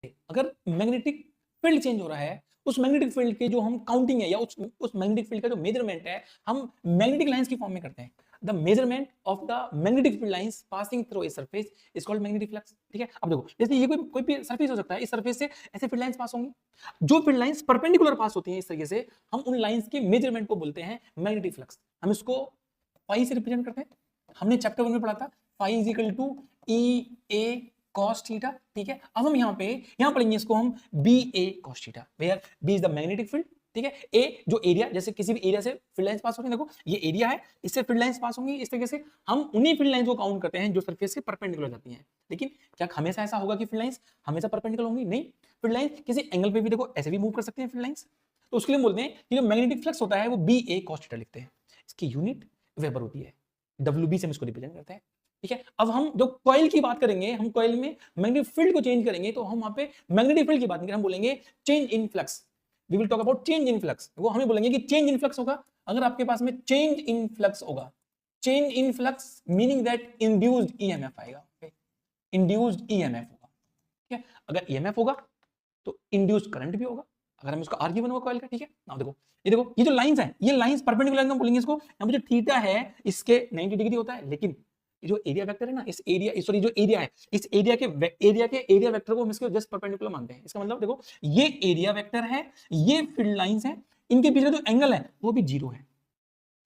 अगर magnetic field change हो रहा है, उस मैग्नेटिक फील्ड के जो हम काउंटिंग है या उस मैग्नेटिक फील्ड का जो मेजरमेंट है हम मैग्नेटिक लाइंस की फॉर्म में करते हैं। The measurement of the magnetic field lines passing through a surface is called magnetic flux. ठीक है, अब देखो जैसे ये कोई भी सरफेस हो सकता है, इस सरफेस से ऐसे फील्ड लाइंस पास होंगी, जो फील्ड लाइंस परपेंडिकुलर पास होती हैं इस तरीके से, हम उन लाइंस के मेजरमेंट को बोलते हैं मैग्नेटिक फ्लक्स। हम इसको फाई से रिप्रेजेंट करते हैं। हमने चैप्टर 1 में पढ़ा था phi is equal to E A cos theta. ठीक है, अब हम यहाँ पढ़ेंगे इसको हम B A cos theta, where B is the magnetic field. ठीक है, ए जो एरिया, जैसे किसी भी एरिया से फील्ड लाइंस पास हो रही है, देखो ये एरिया है, इससे फील्ड लाइंस पास होंगी, इस तरीके से हम उन्हीं फील्ड लाइंस को काउंट करते हैं जो सरफेस से परपेंडिकुलर जाती हैं। लेकिन क्या हमेशा ऐसा होगा कि फील्ड लाइंस हमेशा परपेंडिकुलर होंगी? नहीं, फील्ड लाइंस किसी एंगल पे भी देखो ऐसे भी मूव कर सकते हैं फील्ड लाइंस। तो उसके लिए हम बोलते हैं कि जो मैग्नेटिक फ्लक्स होता है वो बी ए cos थीटा लिखते हैं। इसकी यूनिट वेबर होती है, WB से हम इसको रिप्रेजेंट करते हैं। ठीक है, अब हम जो कॉइल की बात करेंगे, हम कॉइल में मैग्नेटिक फील्ड को चेंज करेंगे, तो हम वहां पे मैग्नेटिक फील्ड की बात करेंगे, हम बोलेंगे change in flux. We will talk about change in flux. वो हमें बोलेंगे कि चेंज इन फ्लक्स होगा अगर आपके पास में चेंज इन फ्लक्स होगा। Change in flux meaning that induced EMF आएगा, इंड्यूस्ड ईएमएफ होगा। ठीक है, अगर ईएमएफ होगा तो इंड्यूस्ड करंट भी होगा, अगर हम इसका आर गिवन होगा कॉइल का। ठीक है, नाउ देखो ये जो लाइंस है, ये लाइंस परपेंडिकुलर हम बोलेंगे इसको। यहाँ पे जो थीटा है इसके 90 डिग्री होता है, लेकिन ये जो एरिया वेक्टर है ना, इस एरिया सॉरी जो एरिया है, इस एरिया के एरिया वेक्टर को हम इसके जस्ट परपेंडिकुलर मानते हैं। इसका मतलब देखो ये एरिया वेक्टर है, ये फील्ड लाइंस है, इनके बीच का जो एंगल है वो भी जीरो है।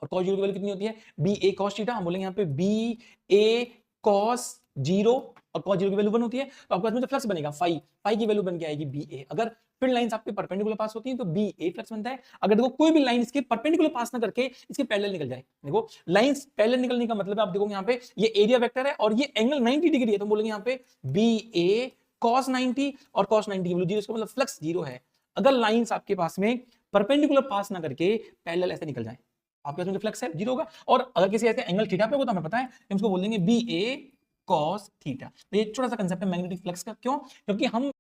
और cos जीरो की वैल्यू कितनी होती है? B A cos theta. हम बोलेंगे यहाँ पे बी ए cos जीरो, और cos जीरो की वैल्यू 1 होती है, तो आपके पास में जो फ्लक्स बनेगा फाई की वैल्यू बन के आएगी बी ए। अगर फील्ड लाइंस आपके परपेंडिकुलर पास होती हैं तो बी ए फ्लक्स बनता है। अगर देखो कोई भी लाइन इसके परपेंडिकुलर पास ना करके इसके पैरेलल निकल जाए, देखो लाइंस पैरेलल निकलने का मतलब है, आप देखोगे यहाँ पे ये एरिया वेक्टर है और ये एंगल 90 डिग्री है, तो बोलेंगे यहाँ पे बी ए cos 90 और cos 90 की वैल्यू जीरो, इसका मतलब फ्लक्स जीरो है अगर लाइंस आपके पास में परपेंडिकुलर पास ना करके पैरेलल ऐसे निकल जाए, आपके पास में जो फ्लक्स है जीरो होगा। और अगर किसी ऐसे एंगल थीटा पे होगा तो हमें पता है हम इसको बोल देंगे बी ए cos थीटा। तो ये छोटा सा कंसेप्ट है मैग्नेटिक फ्लक्स का। क्यों? क्योंकि हम